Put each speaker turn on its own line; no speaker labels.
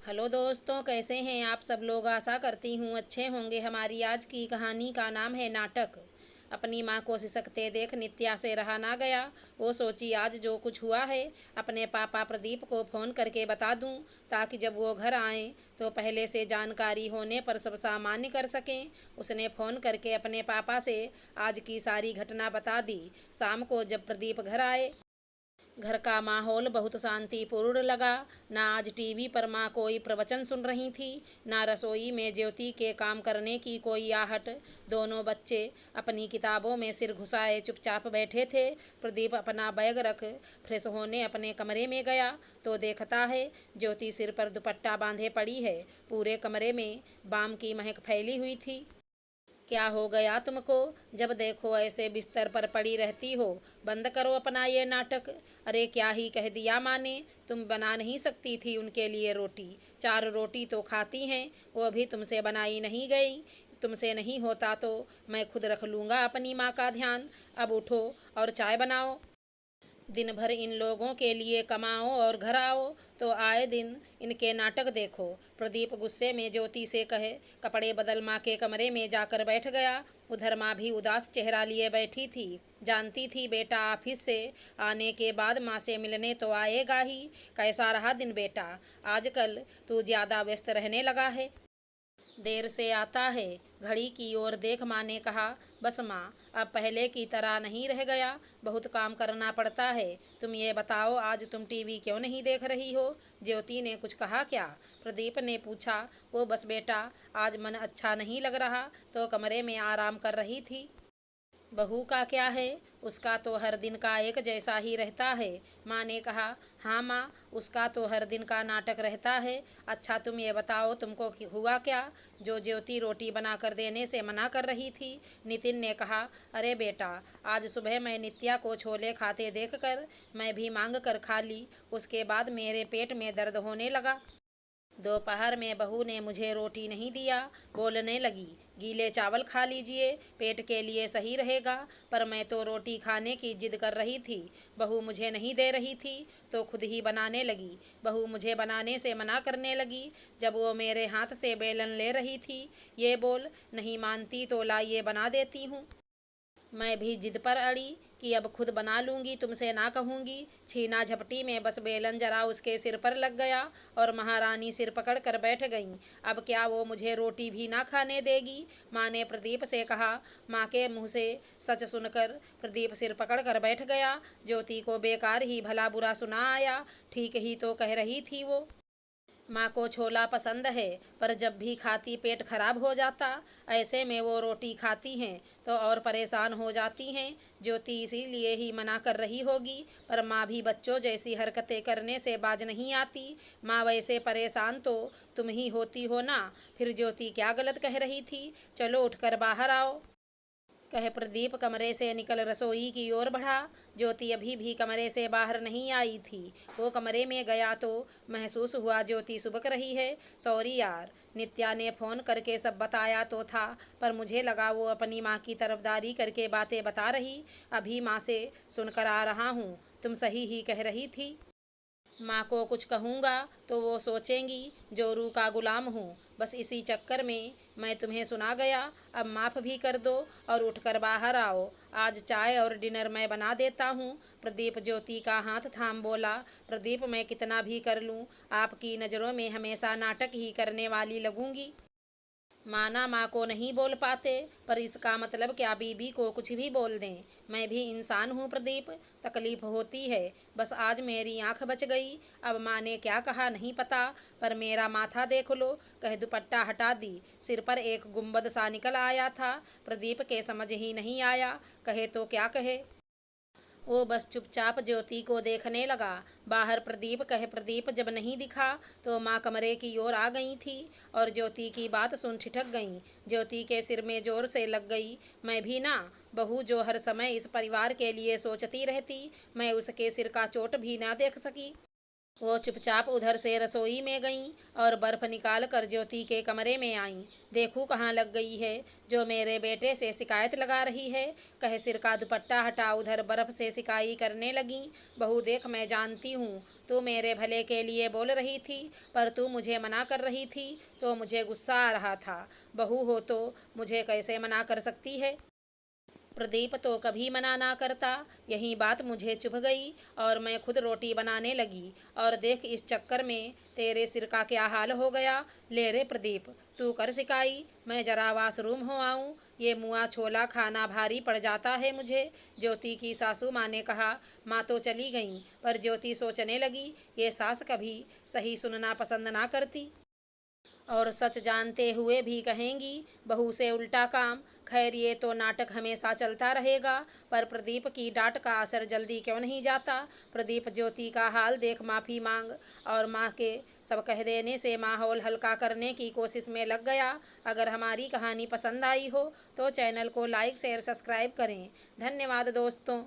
Hello दोस्तों, कैसे हैं आप सब लोग। आशा करती हूँ अच्छे होंगे। हमारी आज की कहानी का नाम है नाटक। अपनी माँ को सिसकते देख नित्या से रहा ना गया। वो सोची आज जो कुछ हुआ है अपने पापा प्रदीप को फ़ोन करके बता दूँ, ताकि जब वो घर आएँ तो पहले से जानकारी होने पर सब सामान्य कर सकें। उसने फ़ोन करके अपने पापा से आज की सारी घटना बता दी। शाम को जब प्रदीप घर आए, घर का माहौल बहुत शांतिपूर्ण लगा। ना आज टीवी पर माँ कोई प्रवचन सुन रही थी, ना रसोई में ज्योति के काम करने की कोई आहट। दोनों बच्चे अपनी किताबों में सिर घुसाए चुपचाप बैठे थे। प्रदीप अपना बैग रख फ्रेश होने अपने कमरे में गया तो देखता है ज्योति सिर पर दुपट्टा बांधे पड़ी है। पूरे कमरे में बाम की महक फैली हुई थी। क्या हो गया तुमको? जब देखो ऐसे बिस्तर पर पड़ी रहती हो। बंद करो अपना ये नाटक। अरे क्या ही कह दिया माँ ने। तुम बना नहीं सकती थी उनके लिए रोटी? 4 रोटी तो खाती हैं, वो भी तुमसे बनाई नहीं गई। तुमसे नहीं होता तो मैं खुद रख लूँगा अपनी माँ का ध्यान। अब उठो और चाय बनाओ। दिन भर इन लोगों के लिए कमाओ और घर आओ तो आए दिन इनके नाटक देखो। प्रदीप गुस्से में ज्योति से कहे कपड़े बदल माँ के कमरे में जाकर बैठ गया। उधर माँ भी उदास चेहरा लिए बैठी थी। जानती थी बेटा ऑफिस से आने के बाद माँ से मिलने तो आएगा ही। कैसा रहा दिन बेटा? आजकल तू ज़्यादा व्यस्त रहने लगा है, देर से आता है। घड़ी की ओर देख माँ ने कहा, बस माँ, अब पहले की तरह नहीं रह गया। बहुत काम करना पड़ता है। तुम ये बताओ आज तुम टीवी क्यों नहीं देख रही हो? ज्योति ने कुछ कहा क्या? प्रदीप ने पूछा। वो बस बेटा, आज मन अच्छा नहीं लग रहा तो कमरे में आराम कर रही थी। बहू का क्या है? उसका तो हर दिन का एक जैसा ही रहता है। माँ ने कहा। हाँ माँ, उसका तो हर दिन का नाटक रहता है। अच्छा तुम ये बताओ तुमको हुआ क्या जो ज्योति रोटी बना कर देने से मना कर रही थी? नितिन ने कहा। अरे बेटा, आज सुबह मैं नित्या को छोले खाते देखकर मैं भी मांग कर खा ली। उसके बाद मेरे पेट में दर्द होने लगा। दोपहर में बहू ने मुझे रोटी नहीं दिया। बोलने लगी, गीले चावल खा लीजिए, पेट के लिए सही रहेगा। पर मैं तो रोटी खाने की जिद कर रही थी। बहू मुझे नहीं दे रही थी तो खुद ही बनाने लगी। बहू मुझे बनाने से मना करने लगी जब वो मेरे हाथ से बेलन ले रही थी। ये बोल नहीं मानती तो लाइए बना देती हूँ। मैं भी जिद पर अड़ी कि अब खुद बना लूँगी, तुमसे ना कहूँगी। छीना झपटी में बस बेलन जरा उसके सिर पर लग गया और महारानी सिर पकड़ कर बैठ गईं। अब क्या वो मुझे रोटी भी ना खाने देगी? माँ ने प्रदीप से कहा। माँ के मुँह से सच सुनकर प्रदीप सिर पकड़ कर बैठ गया। ज्योति को बेकार ही भला बुरा सुना आया। ठीक ही तो कह रही थी वो। माँ को छोला पसंद है, पर जब भी खाती पेट खराब हो जाता। ऐसे में वो रोटी खाती हैं तो और परेशान हो जाती हैं। ज्योति इसीलिए ही मना कर रही होगी। पर माँ भी बच्चों जैसी हरकतें करने से बाज नहीं आती। माँ वैसे परेशान तो तुम ही होती हो ना। फिर ज्योति क्या गलत कह रही थी? चलो उठकर बाहर आओ, कहे प्रदीप कमरे से निकल रसोई की ओर बढ़ा। ज्योति अभी भी कमरे से बाहर नहीं आई थी। वो कमरे में गया तो महसूस हुआ ज्योति सुबक रही है। सॉरी यार, नित्या ने फ़ोन करके सब बताया तो था, पर मुझे लगा वो अपनी माँ की तरफदारी करके बातें बता रही। अभी माँ से सुनकर आ रहा हूँ, तुम सही ही कह रही थी। माँ को कुछ कहूँगा तो वो सोचेंगी जोरू का गुलाम हूँ। बस इसी चक्कर में मैं तुम्हें सुना गया। अब माफ़ भी कर दो और उठकर बाहर आओ। आज चाय और डिनर मैं बना देता हूँ। प्रदीप ज्योति का हाथ थाम बोला। प्रदीप, मैं कितना भी कर लूँ, आपकी नज़रों में हमेशा नाटक ही करने वाली लगूंगी। माना माँ को नहीं बोल पाते, पर इसका मतलब क्या बीबी को कुछ भी बोल दें? मैं भी इंसान हूँ प्रदीप, तकलीफ होती है। बस आज मेरी आंख बच गई। अब माँ ने क्या कहा नहीं पता, पर मेरा माथा देख लो, कह दुपट्टा हटा दी। सिर पर एक गुंबद सा निकल आया था। प्रदीप के समझ ही नहीं आया कहे तो क्या कहे। वो बस चुपचाप ज्योति को देखने लगा। बाहर प्रदीप कहे प्रदीप जब नहीं दिखा तो माँ कमरे की ओर आ गई थी और ज्योति की बात सुन ठिठक गई। ज्योति के सिर में जोर से लग गई। मैं भी ना, बहू जो हर समय इस परिवार के लिए सोचती रहती, मैं उसके सिर का चोट भी ना देख सकी। वो चुपचाप उधर से रसोई में गईं और बर्फ़ निकाल कर ज्योति के कमरे में आईं। देखूं कहाँ लग गई है, जो मेरे बेटे से शिकायत लगा रही है। कह सिर का दुपट्टा हटा उधर बर्फ़ से सिकाई करने लगीं। बहू देख, मैं जानती हूँ तू मेरे भले के लिए बोल रही थी, पर तू मुझे मना कर रही थी तो मुझे गुस्सा आ रहा था। बहू हो तो मुझे कैसे मना कर सकती है। प्रदीप तो कभी मना ना करता। यही बात मुझे चुभ गई और मैं खुद रोटी बनाने लगी। और देख, इस चक्कर में तेरे सिर का क्या हाल हो गया। ले रे प्रदीप, तू कर सिकाई, मैं जरा वाशरूम हो आऊँ। ये मुआ छोला खाना भारी पड़ जाता है मुझे। ज्योति की सासू माँ ने कहा। माँ तो चली गई, पर ज्योति सोचने लगी, ये सास कभी सही सुनना पसंद ना करती और सच जानते हुए भी कहेंगी बहू से उल्टा काम। खैर, ये तो नाटक हमेशा चलता रहेगा, पर प्रदीप की डांट का असर जल्दी क्यों नहीं जाता। प्रदीप ज्योति का हाल देख माफ़ी मांग और माँ के सब कह देने से माहौल हल्का करने की कोशिश में लग गया। अगर हमारी कहानी पसंद आई हो तो चैनल को लाइक शेयर सब्सक्राइब करें। धन्यवाद दोस्तों।